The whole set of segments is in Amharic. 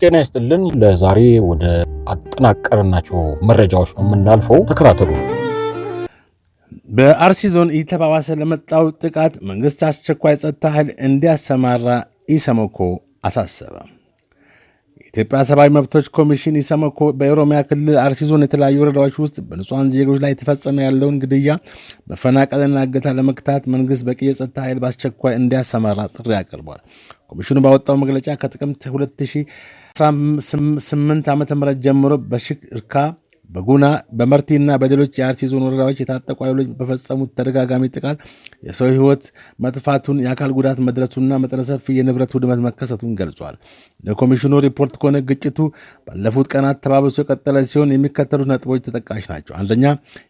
ጤና ይስጥልን። ለዛሬ ወደ አጠናቀርናቸው መረጃዎች ነው የምናልፈው። ተከታተሉ። በአርሲ ዞን እየተባባሰ ለመጣው ጥቃት መንግስት አስቸኳይ ጸጥታ ኃይል እንዲያሰማራ ኢሰመኮ አሳሰበ። የኢትዮጵያ ሰብአዊ መብቶች ኮሚሽን ኢሰመኮ በኦሮሚያ ክልል አርሲ ዞን የተለያዩ ወረዳዎች ውስጥ በንጹሃን ዜጎች ላይ የተፈጸመ ያለውን ግድያ፣ መፈናቀልና እገታ ለመክታት መንግስት በቂ የጸጥታ ኃይል በአስቸኳይ እንዲያሰማራ ጥሪ አቅርቧል። ኮሚሽኑ ባወጣው መግለጫ ከጥቅምት 2018 ዓ.ም ጀምሮ በሽርካ፣ በጉና፣ በመርቲና በሌሎች የአርሲ ዞን ወረዳዎች የታጠቁ ኃይሎች በፈጸሙት ተደጋጋሚ ጥቃት የሰው ሕይወት መጥፋቱን፣ የአካል ጉዳት መድረሱና መጠነ ሰፊ የንብረት ውድመት መከሰቱን ገልጿል። ለኮሚሽኑ ሪፖርት ከሆነ ግጭቱ ባለፉት ቀናት ተባብሶ የቀጠለ ሲሆን የሚከተሉት ነጥቦች ተጠቃሽ ናቸው። አንደኛ፣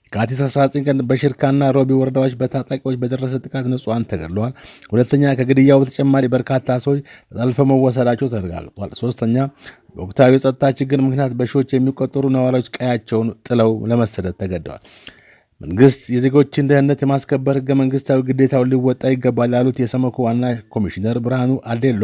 የካቲት 19 ቀን በሽርካና ሮቢ ወረዳዎች በታጣቂዎች በደረሰ ጥቃት ንጹሃን ተገድለዋል። ሁለተኛ፣ ከግድያው በተጨማሪ በርካታ ሰዎች ተጠልፈው መወሰዳቸው ተረጋግጧል። ሶስተኛ፣ በወቅታዊ የጸጥታ ችግር ምክንያት በሺዎች የሚቆጠሩ ነዋሪዎች ቀያቸውን ጥለው ለመሰደድ ተገደዋል። መንግስት የዜጎችን ደህንነት የማስከበር ህገ መንግስታዊ ግዴታውን ሊወጣ ይገባል ያሉት የሰመኮ ዋና ኮሚሽነር ብርሃኑ አዴሎ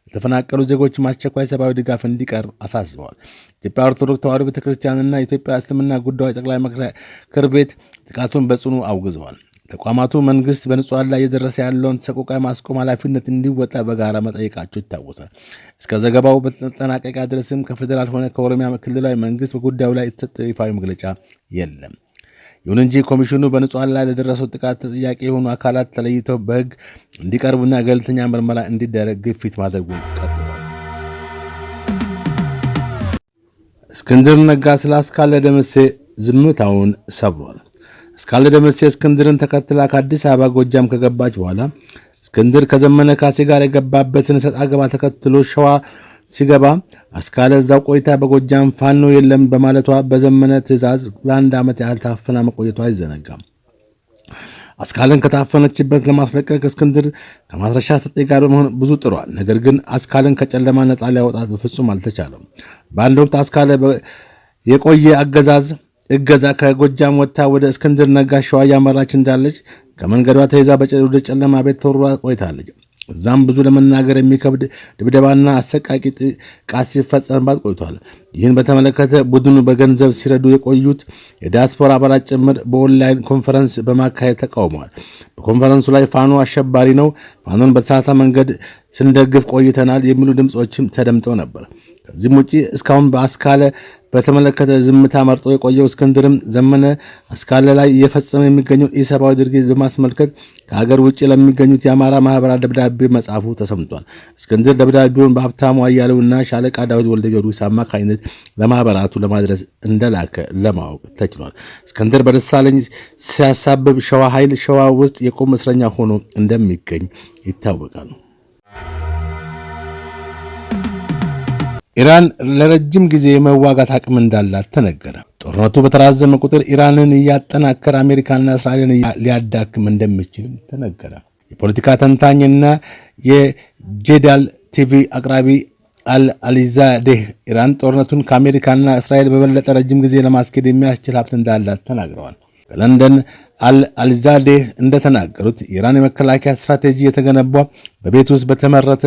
ለተፈናቀሉ ዜጎች አስቸኳይ ሰብአዊ ድጋፍ እንዲቀርብ አሳስበዋል። ኢትዮጵያ ኦርቶዶክስ ተዋሕዶ ቤተክርስቲያንና የኢትዮጵያ እስልምና ጉዳዮች ጠቅላይ ምክር ቤት ጥቃቱን በጽኑ አውግዘዋል። ተቋማቱ መንግስት በንጹሃን ላይ እየደረሰ ያለውን ሰቆቃ ማስቆም ኃላፊነት እንዲወጣ በጋራ መጠየቃቸው ይታወሳል። እስከ ዘገባው በተጠናቀቂያ ድረስም ከፌዴራል ሆነ ከኦሮሚያ ክልላዊ መንግስት በጉዳዩ ላይ የተሰጠ ይፋዊ መግለጫ የለም። ይሁን እንጂ ኮሚሽኑ በንጹሃን ላይ ለደረሰው ጥቃት ተጠያቂ የሆኑ አካላት ተለይተው በህግ እንዲቀርቡና ገለልተኛ ምርመራ እንዲደረግ ግፊት ማድረጉን ቀጥሏል። እስክንድር ነጋ ስለ አስካለ ደምሴ ዝምታውን ሰብሯል። አስካለ ደምሴ እስክንድርን ተከትላ ከአዲስ አበባ ጎጃም ከገባች በኋላ እስክንድር ከዘመነ ካሴ ጋር የገባበትን ሰጥ አገባ ተከትሎ ሸዋ ሲገባ አስካለ እዛው ቆይታ በጎጃም ፋኖ የለም በማለቷ በዘመነ ትዕዛዝ ለአንድ ዓመት ያህል ታፈና መቆየቷ አይዘነጋም። አስካለን ከታፈነችበት ለማስለቀቅ እስክንድር ከማስረሻ ሰጤ ጋር በመሆን ብዙ ጥሯል። ነገር ግን አስካለን ከጨለማ ነፃ ሊያወጣት በፍጹም አልተቻለም። በአንድ ወቅት አስካለ የቆየ እገዛ ከጎጃም ወጥታ ወደ እስክንድር ነጋ ሸዋ ያመራች እንዳለች ከመንገዷ ተይዛ ወደ ጨለማ ቤት ተወርራ ቆይታለች። እዛም ብዙ ለመናገር የሚከብድ ድብደባና አሰቃቂ ጥቃት ሲፈጸምባት ቆይቷል። ይህን በተመለከተ ቡድኑ በገንዘብ ሲረዱ የቆዩት የዲያስፖራ አባላት ጭምር በኦንላይን ኮንፈረንስ በማካሄድ ተቃውመዋል። በኮንፈረንሱ ላይ ፋኖ አሸባሪ ነው፣ ፋኖን በተሳሳተ መንገድ ስንደግፍ ቆይተናል የሚሉ ድምፆችም ተደምጠው ነበር። ከዚህም ውጪ እስካሁን በአስካለ በተመለከተ ዝምታ መርጦ የቆየው እስክንድርም ዘመነ አስካለ ላይ እየፈጸመ የሚገኘው ኢሰብአዊ ድርጊት በማስመልከት ከሀገር ውጭ ለሚገኙት የአማራ ማህበራት ደብዳቤ መጻፉ ተሰምቷል። እስክንድር ደብዳቤውን በሀብታሙ አያሌውና ሻለቃ ዳዊት ወልደ ጊዮርጊስ አማካኝነት ለማህበራቱ ለማድረስ እንደላከ ለማወቅ ተችሏል። እስክንድር በደሳለኝ ሲያሳብብ ሸዋ ኃይል ሸዋ ውስጥ የቆመ እስረኛ ሆኖ እንደሚገኝ ይታወቃል። ኢራን ለረጅም ጊዜ የመዋጋት አቅም እንዳላት ተነገረ። ጦርነቱ በተራዘመ ቁጥር ኢራንን እያጠናከረ አሜሪካና እስራኤልን ሊያዳክም እንደሚችል ተነገረ። የፖለቲካ ተንታኝና የጄዳል ቲቪ አቅራቢ አልአሊዛዴህ ኢራን ጦርነቱን ከአሜሪካና እስራኤል በበለጠ ረጅም ጊዜ ለማስኬድ የሚያስችል ሀብት እንዳላት ተናግረዋል። በለንደን አልአሊዛዴህ እንደተናገሩት የኢራን የመከላከያ ስትራቴጂ የተገነባው በቤት ውስጥ በተመረተ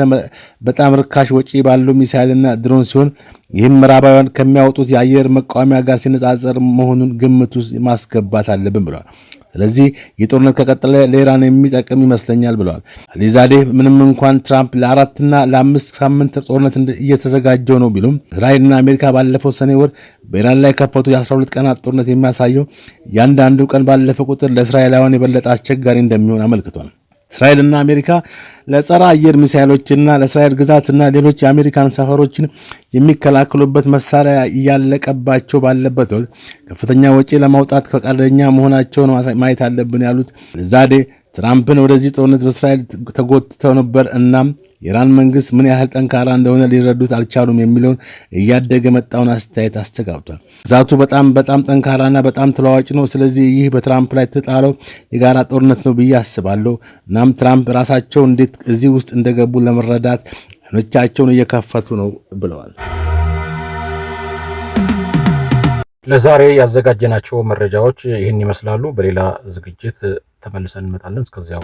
በጣም ርካሽ ወጪ ባለው ሚሳይልና ድሮን ሲሆን ይህም ምዕራባውያን ከሚያወጡት የአየር መቃወሚያ ጋር ሲነጻጸር መሆኑን ግምት ውስጥ ማስገባት አለብን ብለዋል። ስለዚህ ይህ ጦርነት ከቀጠለ ለኢራን የሚጠቅም ይመስለኛል ብለዋል። አሊዛዴህ ምንም እንኳን ትራምፕ ለ4 እና ለ5 ሳምንት ጦርነት እየተዘጋጀው ነው ቢሉም እስራኤልና አሜሪካ ባለፈው ሰኔ ወር በኢራን ላይ ከፈቱ የ12 ቀናት ጦርነት የሚያሳየው ያንዳንዱ ቀን ባለፈ ቁጥር ለእስራኤላውያን የበለጠ አስቸጋሪ እንደሚሆን አመልክቷል። እስራኤልና አሜሪካ ለጸረ አየር ሚሳይሎችና ለእስራኤል ግዛትና ሌሎች የአሜሪካን ሰፈሮችን የሚከላከሉበት መሳሪያ እያለቀባቸው ባለበት ወቅት ከፍተኛ ወጪ ለማውጣት ፈቃደኛ መሆናቸውን ማየት አለብን ያሉት ዛዴ ትራምፕን ወደዚህ ጦርነት በእስራኤል ተጎትተው ነበር። እናም የኢራን መንግስት ምን ያህል ጠንካራ እንደሆነ ሊረዱት አልቻሉም የሚለውን እያደገ መጣውን አስተያየት አስተጋብቷል። ግዛቱ በጣም ጠንካራና በጣም ተለዋዋጭ ነው። ስለዚህ ይህ በትራምፕ ላይ ተጣለው የጋራ ጦርነት ነው ብዬ አስባለሁ። እናም ትራምፕ ራሳቸው እንዴት እዚህ ውስጥ እንደገቡ ለመረዳት አይኖቻቸውን እየከፈቱ ነው ብለዋል። ለዛሬ ያዘጋጀናቸው መረጃዎች ይህን ይመስላሉ። በሌላ ዝግጅት ተመልሰን እንመጣለን። እስከዚያው